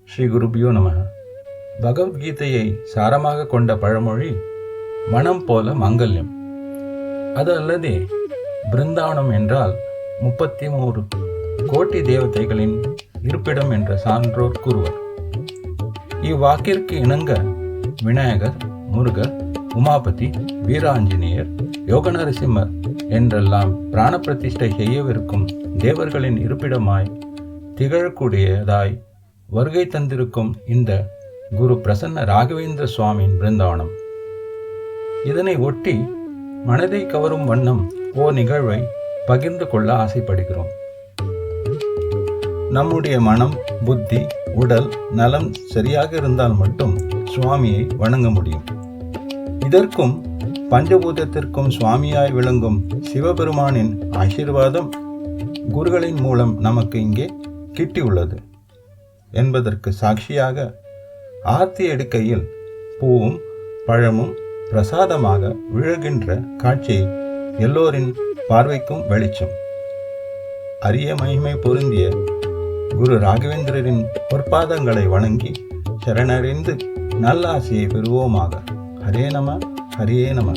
ஸ்ரீ குருபியோ நமः. பகவத்கீதையை சாரமாக கொண்ட பழமொழி மனம் போல மங்கல்யம். அது அல்லதே பிருந்தாவனம் என்றால் 33 கோடி தேவதைகளின் இருப்பிடம் என்ற சான்றோர் கூறுவர். இவ்வாக்கிற்கு இணங்க விநாயகர், முருகர், உமாபதி, வீராஞ்சநேயர், யோகநரசிம்மர் என்றெல்லாம் பிராண பிரதிஷ்டை செய்யவிருக்கும் தேவர்களின் இருப்பிடமாய் திகழக்கூடியதாய் வருகை தந்திருக்கும் இந்த குரு பிரசன்ன ராகவேந்திர சுவாமியின் பிருந்தாவனம். இதனை ஒட்டி மனதை கவரும் வண்ணம் ஓர் நிகழ்வை பகிர்ந்து கொள்ள ஆசைப்படுகிறோம். நம்முடைய மனம், புத்தி, உடல் நலம் சரியாக இருந்தால் மட்டும் சுவாமியை வணங்க முடியும். இதற்கும் பஞ்சபூதத்திற்கும் சுவாமியாய் விளங்கும் சிவபெருமானின் ஆசீர்வாதம் குருகளின் மூலம் நமக்கு இங்கே கிட்டியுள்ளது என்பதற்கு சாட்சியாக ஆர்த்தி எடுக்கையில் பூவும் பழமும் பிரசாதமாக விழுகின்ற காட்சி எல்லோரின் பார்வைக்கும் வெளிச்சம். அரிய மகிமை பொருந்திய குரு ராகவேந்திரரின் பொற்பாதங்களை வணங்கி சரணடைந்து நல்லாசியை பெறுவோமாக. ஹரே நம, ஹரே நம.